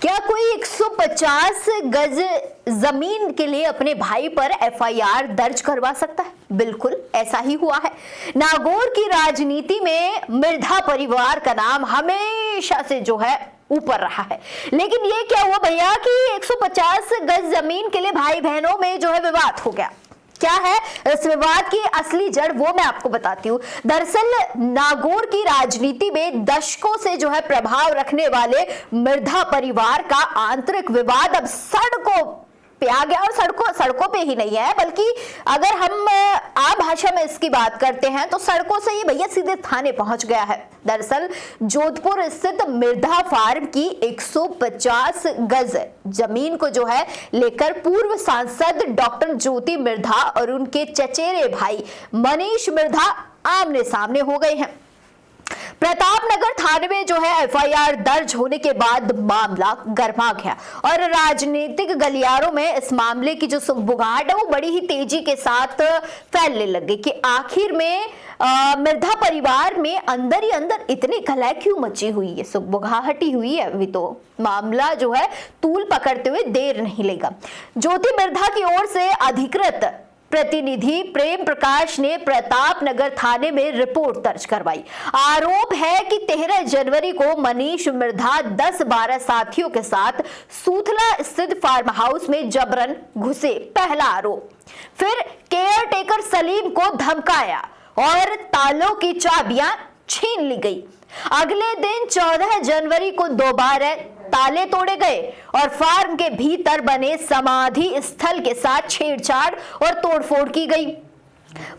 क्या कोई 150 गज जमीन के लिए अपने भाई पर एफआईआर दर्ज करवा सकता है? बिल्कुल ऐसा ही हुआ है। नागौर की राजनीति में मिर्धा परिवार का नाम हमेशा से जो है ऊपर रहा है, लेकिन ये क्या हुआ भैया कि 150 गज जमीन के लिए भाई बहनों में जो है विवाद हो गया। क्या है इस विवाद की असली जड़, वो मैं आपको बताती हूँ। दरअसल नागौर की राजनीति में दशकों से जो है प्रभाव रखने वाले मिर्धा परिवार का आंतरिक विवाद अब सड़कों पे आ गया, और सड़कों पे ही नहीं है, बल्कि अगर हम आम भाषा में इसकी बात करते हैं तो सड़कों से ये भैया सीधे थाने पहुंच गया है। दरअसल जोधपुर स्थित मिर्धा फार्म की 150 गज जमीन को जो है लेकर पूर्व सांसद डॉक्टर ज्योति मिर्धा और उनके चचेरे भाई मनीष मिर्धा आमने सामने हो गए हैं। प्रतापनगर थाने में जो है एफआईआर दर्ज होने के बाद मामला गर्मा गया और राजनीतिक गलियारों में इस मामले की जो सुगबुगाहट है वो बड़ी ही तेजी के साथ फैलने लग गई कि आखिर में मिर्धा परिवार में अंदर ही अंदर इतनी कलह क्यों मची हुई है, सुगबुगाहट ही हुई है। अभी तो मामला जो है तूल पकड़ते हुए देर नहीं लेगा। ज्योति मिर्धा की ओर से अधिकृत प्रतिनिधि प्रेम प्रकाश ने प्रतापनगर थाने में रिपोर्ट दर्ज करवाई। आरोप है कि 13 जनवरी को मनीष मिर्धा 10-12 साथियों के साथ सूथला स्थित फार्म हाउस में जबरन घुसे, पहला आरोप। फिर केयर टेकर सलीम को धमकाया और तालों की चाबियां छीन ली गई। अगले दिन 14 जनवरी को दोबारा ताले तोड़े गए और फार्म के भीतर बने समाधि स्थल के साथ छेड़छाड़ और तोड़फोड़ की गई।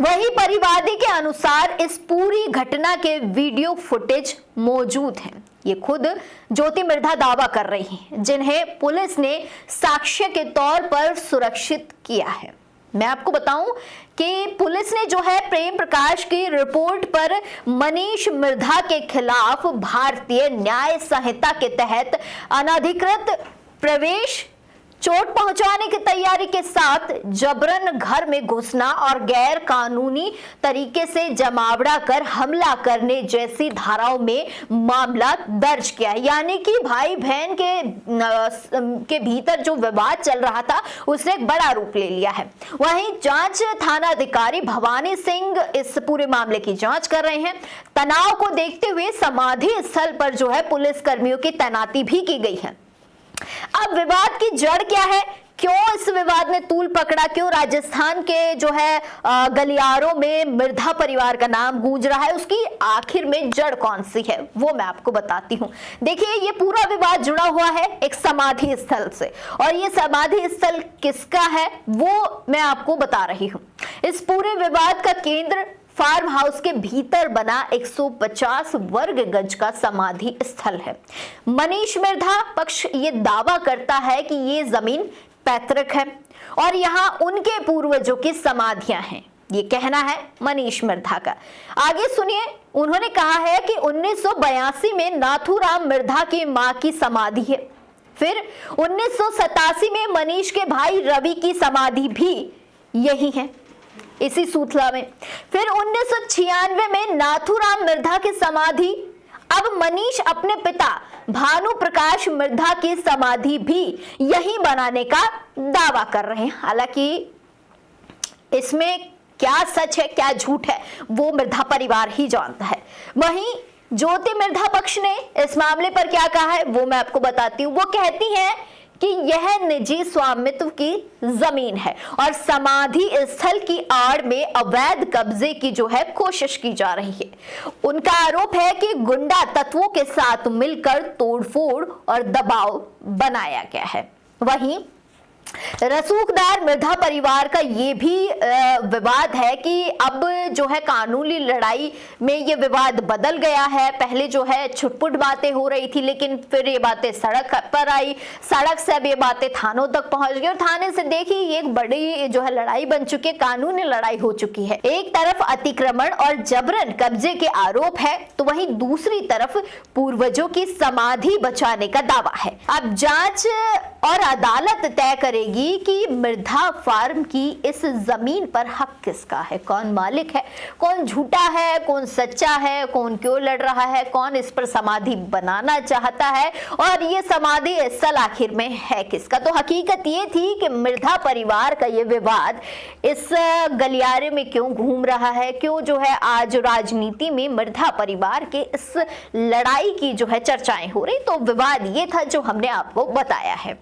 वही परिवादी के अनुसार इस पूरी घटना के वीडियो फुटेज मौजूद हैं। ये खुद ज्योति मिर्धा दावा कर रही हैं, जिन्हें पुलिस ने साक्ष्य के तौर पर सुरक्षित किया है। मैं आपको बताऊं कि पुलिस ने जो है प्रेम प्रकाश की रिपोर्ट पर मनीष मिर्धा के खिलाफ भारतीय न्याय संहिता के तहत अनधिकृत प्रवेश, चोट पहुंचाने की तैयारी के साथ जबरन घर में घुसना और गैर कानूनी तरीके से जमावड़ा कर हमला करने जैसी धाराओं में मामला दर्ज किया। यानी कि भाई बहन के भीतर जो विवाद चल रहा था उसने एक बड़ा रूप ले लिया है। वहीं जांच थानाधिकारी भवानी सिंह इस पूरे मामले की जांच कर रहे हैं। तनाव को देखते हुए समाधि स्थल पर जो है पुलिस कर्मियों की तैनाती भी की गई है। अब विवाद की जड़ क्या है, क्यों इस विवाद ने तूल पकड़ा, क्यों राजस्थान के जो है गलियारों में मिर्धा परिवार का नाम गूंज रहा है, उसकी आखिर में जड़ कौन सी है वो मैं आपको बताती हूँ। देखिए, ये पूरा विवाद जुड़ा हुआ है एक समाधि स्थल से, और ये समाधि स्थल किसका है वो मैं आपको बता रही हूँ। इस पूरे विवाद का केंद्र फार्म हाउस के भीतर बना 150 वर्ग गज का समाधि स्थल है। मनीष मिर्धा पक्ष ये दावा करता है कि ये जमीन पैतृक है और यहाँ उनके पूर्वजों की समाधियां हैं। ये कहना है मनीष मिर्धा का। आगे सुनिए, उन्होंने कहा है कि 1982 में नाथूराम मिर्धा की मां की समाधि है। फिर 1987 में मनीष के भाई रवि की समाधि भी यही है, इसी सूथला में। फिर 1996 में नाथूराम मिर्धा की समाधि, अब मनीष अपने पिता भानु प्रकाश मिर्धा की समाधि भी यही बनाने का दावा कर रहे हैं। हालांकि इसमें क्या सच है क्या झूठ है वो मिर्धा परिवार ही जानता है। वहीं ज्योति मिर्धा पक्ष ने इस मामले पर क्या कहा है वो मैं आपको बताती हूँ। वो कहती हैं कि यह निजी स्वामित्व की जमीन है और समाधि स्थल की आड़ में अवैध कब्जे की जो है कोशिश की जा रही है। उनका आरोप है कि गुंडा तत्वों के साथ मिलकर तोड़फोड़ और दबाव बनाया गया है। वहीं रसूखदार मिर्धा परिवार का ये भी विवाद है कि अब जो है कानूनी लड़ाई में ये विवाद बदल गया है। पहले जो है छुटपुट बातें हो रही थी, लेकिन फिर ये बातें सड़क पर आई, सड़क से अब ये बातें थानों तक पहुंच गई और थाने से देखिए ये एक बड़ी जो है लड़ाई बन चुकी है, कानूनी लड़ाई हो चुकी है। एक तरफ अतिक्रमण और जबरन कब्जे के आरोप है तो वहीं दूसरी तरफ पूर्वजों की समाधि बचाने का दावा है। अब जांच और अदालत तय करेगी कि मृधा फार्म की इस जमीन पर हक किसका है, कौन मालिक है, कौन झूठा है, कौन सच्चा है, कौन क्यों लड़ रहा है, कौन इस पर समाधि बनाना चाहता है और ये समाधि स्थल आखिर में है किसका। तो हकीकत ये थी कि मृधा परिवार का ये विवाद इस गलियारे में क्यों घूम रहा है, क्यों जो है आज राजनीति में मृधा परिवार के इस लड़ाई की जो है चर्चाएं हो रही। तो विवाद ये था जो हमने आपको बताया है।